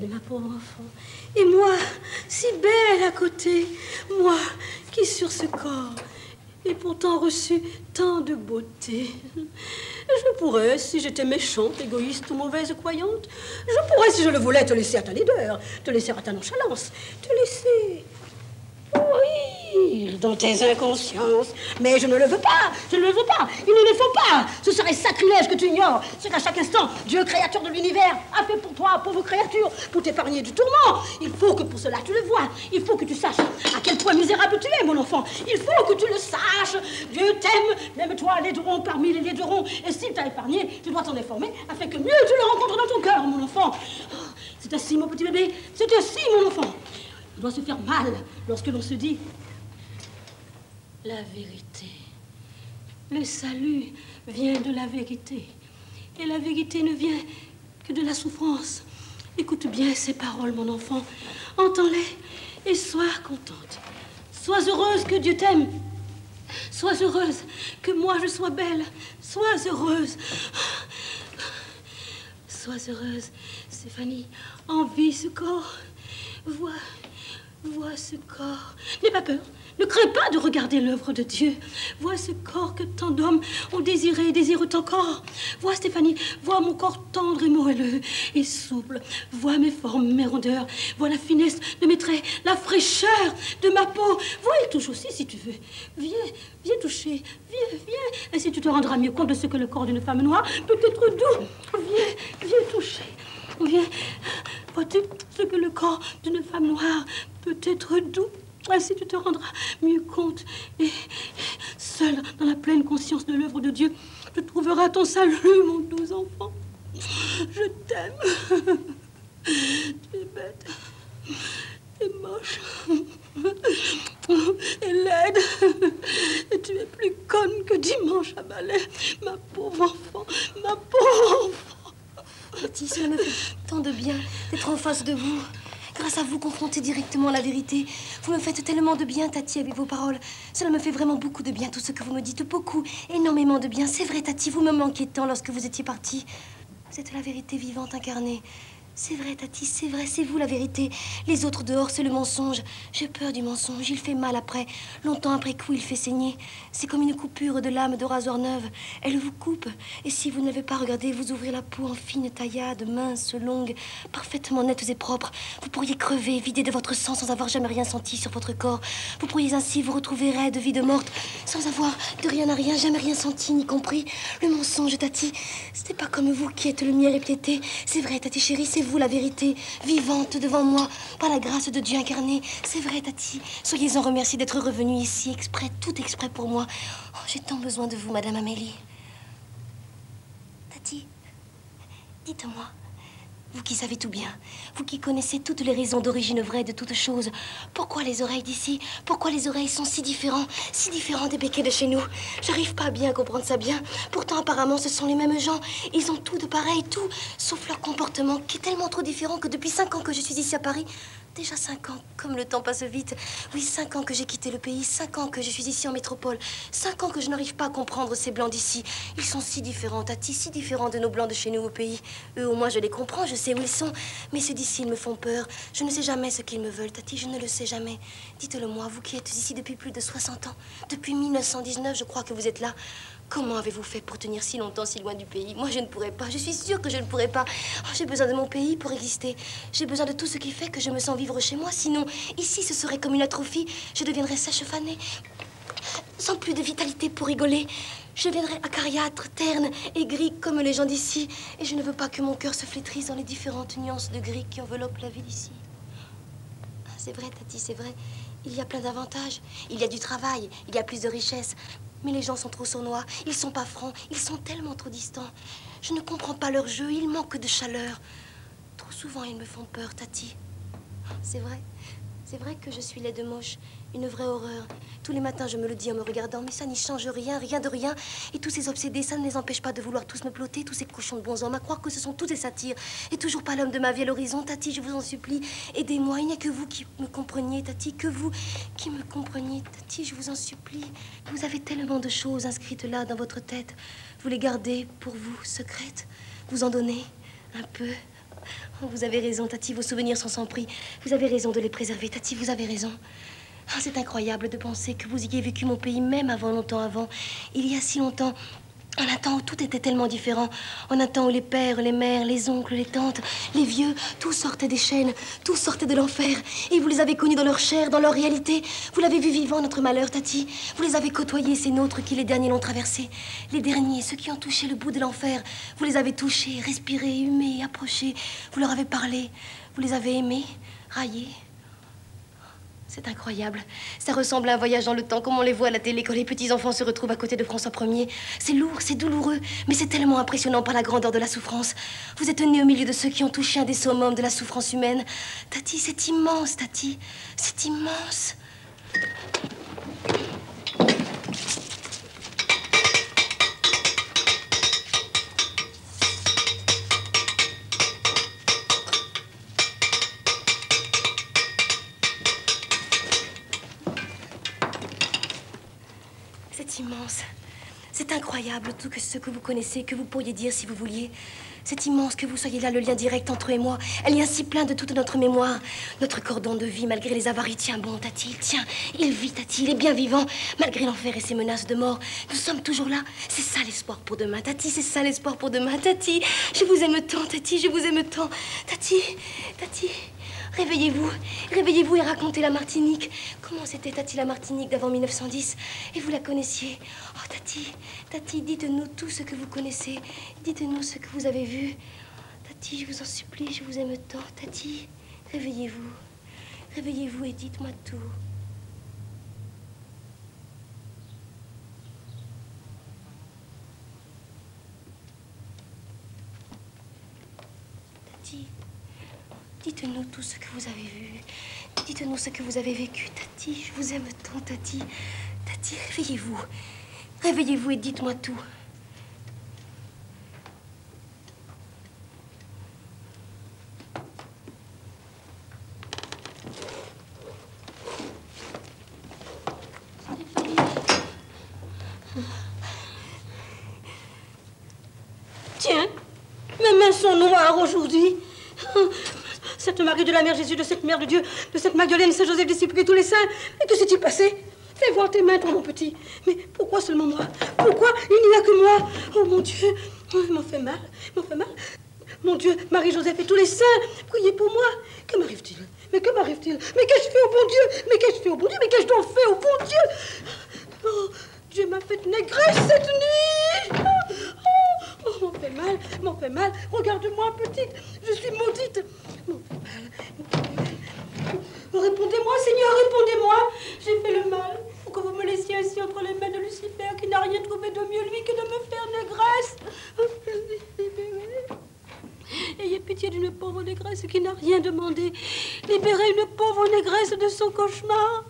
Ma pauvre enfant. Et moi, si belle à côté, moi qui sur ce corps ai pourtant reçu tant de beauté. Je pourrais, si j'étais méchante, égoïste ou mauvaise croyante, je pourrais, si je le voulais, te laisser à ta laideur, te laisser à ta nonchalance, te laisser... Oui, dans tes inconsciences. Mais je ne le veux pas, je ne le veux pas. Il ne le faut pas. Ce serait sacrilège que tu ignores ce qu'à chaque instant, Dieu, créateur de l'univers, a fait pour toi, pauvre créature, pour t'épargner du tourment. Il faut que pour cela tu le vois. Il faut que tu saches à quel point misérable tu es, mon enfant. Il faut que tu le saches. Dieu t'aime, même toi, laideron parmi les laiderons. Et s'il t'a épargné, tu dois t'en informer afin que mieux tu le rencontres dans ton cœur, mon enfant. C'est ainsi, mon petit bébé, c'est ainsi, mon enfant. On doit se faire mal lorsque l'on se dit la vérité. Le salut vient de la vérité. Et la vérité ne vient que de la souffrance. Écoute bien ces paroles, mon enfant. Entends-les et sois contente. Sois heureuse que Dieu t'aime. Sois heureuse que moi je sois belle. Sois heureuse. Sois heureuse, Stéphanie. Envie ce corps. Vois ce corps. N'aie pas peur. Ne crains pas de regarder l'œuvre de Dieu. Vois ce corps que tant d'hommes ont désiré et désirent encore. Vois, Stéphanie, vois mon corps tendre et moelleux et souple. Vois mes formes, mes rondeurs. Vois la finesse de mes traits, la fraîcheur de ma peau. Vois et touche aussi si tu veux. Viens toucher. Viens. Ainsi tu te rendras mieux compte de ce que le corps d'une femme noire peut être doux. Viens toucher. Viens. Vois-tu ce que le corps d'une femme noire peut être doux? Ainsi tu te rendras mieux compte. Et seul, dans la pleine conscience de l'œuvre de Dieu, tu trouveras ton salut, mon doux enfant. Je t'aime. Tu es bête. Tu es moche. Et laide. Et tu es plus conne que dimanche à balai. Ma pauvre enfant. Ma pauvre enfant. Tati, cela me fait tant de bien d'être en face de vous. Grâce à vous, confronter directement à la vérité. Vous me faites tellement de bien, Tati, avec vos paroles. Cela me fait vraiment beaucoup de bien, tout ce que vous me dites. Beaucoup, énormément de bien. C'est vrai, Tati, vous me manquiez tant lorsque vous étiez partie. Vous êtes la vérité vivante incarnée. C'est vrai, Tati, c'est vrai, c'est vous la vérité. Les autres dehors, c'est le mensonge. J'ai peur du mensonge, il fait mal après. Longtemps après coup, il fait saigner. C'est comme une coupure de lame de rasoir neuve. Elle vous coupe. Et si vous ne l'avez pas regardé, vous ouvrez la peau en fines taillades, minces, longues, parfaitement nettes et propres. Vous pourriez crever, vider de votre sang sans avoir jamais rien senti sur votre corps. Vous pourriez ainsi vous retrouver raide, vide, morte, sans avoir de rien à rien, jamais rien senti, ni compris. Le mensonge, Tati, ce n'est pas comme vous qui êtes le miel épiété. C'est vrai, Tati chérie, c'est vous la vérité, vivante devant moi, par la grâce de Dieu incarné. C'est vrai, Tati. Soyez-en remerciée d'être revenue ici, exprès, tout exprès pour moi. Oh, j'ai tant besoin de vous, Madame Amélie. Tati, dites-moi, vous qui savez tout bien, vous qui connaissez toutes les raisons d'origine vraie de toutes choses, pourquoi les oreilles d'ici, pourquoi les oreilles sont si différents des béquets de chez nous? J'arrive pas bien à comprendre ça bien. Pourtant, apparemment, ce sont les mêmes gens. Ils ont tout de pareil, tout, sauf leur comportement, qui est tellement trop différent que depuis 5 ans que je suis ici à Paris... Déjà 5 ans, comme le temps passe vite. Oui, 5 ans que j'ai quitté le pays, 5 ans que je suis ici en métropole, 5 ans que je n'arrive pas à comprendre ces blancs d'ici. Ils sont si différents, Tati, si différents de nos blancs de chez nous au pays. Eux, au moins, je les comprends, je sais où ils sont. Mais ceux d'ici, ils me font peur. Je ne sais jamais ce qu'ils me veulent, Tati, je ne le sais jamais. Dites-le-moi, vous qui êtes ici depuis plus de 60 ans. Depuis 1919, je crois que vous êtes là. Comment avez-vous fait pour tenir si longtemps si loin du pays? Moi, je ne pourrais pas. Je suis sûre que je ne pourrais pas. Oh, j'ai besoin de mon pays pour exister. J'ai besoin de tout ce qui fait que je me sens vivre chez moi. Sinon, ici, ce serait comme une atrophie. Je deviendrais sèche fanée, sans plus de vitalité pour rigoler. Je deviendrais acariâtre, terne, aigrie comme les gens d'ici. Et je ne veux pas que mon cœur se flétrisse dans les différentes nuances de gris qui enveloppent la vie d'ici. C'est vrai, Tati, c'est vrai. Il y a plein d'avantages. Il y a du travail, il y a plus de richesse. Mais les gens sont trop sournois, ils sont pas francs, ils sont tellement trop distants. Je ne comprends pas leur jeu, ils manquent de chaleur. Trop souvent, ils me font peur, Tati. C'est vrai que je suis laide moche, une vraie horreur. Tous les matins, je me le dis en me regardant, mais ça n'y change rien, rien de rien. Et tous ces obsédés, ça ne les empêche pas de vouloir tous me plotter, tous ces cochons de bons hommes, à croire que ce sont tous des satires. Et toujours pas l'homme de ma vie à l'horizon, Tati, je vous en supplie. Aidez-moi, il n'y a que vous qui me compreniez, Tati, que vous qui me compreniez, Tati, je vous en supplie. Vous avez tellement de choses inscrites là dans votre tête. Vous les gardez pour vous, secrètes. Vous en donnez un peu Oh, vous avez raison, Tati, vos souvenirs sont sans prix. Vous avez raison de les préserver, Tati, vous avez raison. Oh, c'est incroyable de penser que vous ayez vécu mon pays même avant, longtemps avant. Il y a si longtemps. En un temps où tout était tellement différent, en un temps où les pères, les mères, les oncles, les tantes, les vieux, tous sortaient des chaînes, tous sortaient de l'enfer. Et vous les avez connus dans leur chair, dans leur réalité. Vous l'avez vu vivant, notre malheur, Tati. Vous les avez côtoyés, ces nôtres qui les derniers l'ont traversé. Les derniers, ceux qui ont touché le bout de l'enfer. Vous les avez touchés, respirés, humés, approchés. Vous leur avez parlé. Vous les avez aimés, raillés. C'est incroyable. Ça ressemble à un voyage dans le temps, comme on les voit à la télé quand les petits-enfants se retrouvent à côté de François Ier. C'est lourd, c'est douloureux, mais c'est tellement impressionnant par la grandeur de la souffrance. Vous êtes né au milieu de ceux qui ont touché un des summums de la souffrance humaine. Tati, c'est immense, Tati. C'est immense. C'est immense. C'est incroyable tout ce que vous connaissez, que vous pourriez dire si vous vouliez. C'est immense que vous soyez là, le lien direct entre eux et moi. Un lien si plein de toute notre mémoire. Notre cordon de vie, malgré les avaries, tient bon, Tati. Il tient, il vit, Tati. Il est bien vivant, malgré l'enfer et ses menaces de mort. Nous sommes toujours là. C'est ça l'espoir pour demain, Tati. C'est ça l'espoir pour demain, Tati. Je vous aime tant, Tati. Je vous aime tant. Tati, Tati. Réveillez-vous, réveillez-vous et racontez la Martinique. Comment c'était, Tati, la Martinique d'avant 1910? Et vous la connaissiez? Oh, Tati, Tati, dites-nous tout ce que vous connaissez. Dites-nous ce que vous avez vu. Tati, je vous en supplie, je vous aime tant. Tati, réveillez-vous. Réveillez-vous et dites-moi tout. Tati. Dites-nous tout ce que vous avez vu. Dites-nous ce que vous avez vécu, Tati. Je vous aime tant, Tati. Tati, réveillez-vous. Réveillez-vous et dites-moi tout. Tiens, mes mains sont noires aujourd'hui. Cette Marie de la Mère Jésus, de cette Mère de Dieu, de cette Magdalene, Saint-Joseph, disciple et tous les saints. Mais que s'est-il passé? Fais voir tes mains, toi, mon petit. Mais pourquoi seulement moi? Pourquoi il n'y a que moi? Oh, mon Dieu, oh, il m'en fait mal, il m'en fait mal. Mon Dieu, Marie-Joseph et tous les saints, priez pour moi. Que m'arrive-t-il? Mais que m'arrive-t-il? Mais qu'ai-je fait au bon Dieu? Mais qu'ai-je fait au bon Dieu? Mais qu'ai-je donc fait au bon Dieu? Oh, Dieu m'a fait négresse cette nuit. Oh, m'en fait mal, m'en fait mal. Regarde-moi, petite, je suis maudite. M'en fait mal. Répondez-moi, Seigneur, répondez-moi. J'ai fait le mal. Faut que vous me laissiez ainsi entre les mains de Lucifer, qui n'a rien trouvé de mieux, lui, que de me faire négresse. Ayez pitié d'une pauvre négresse qui n'a rien demandé. Libérez une pauvre négresse de son cauchemar.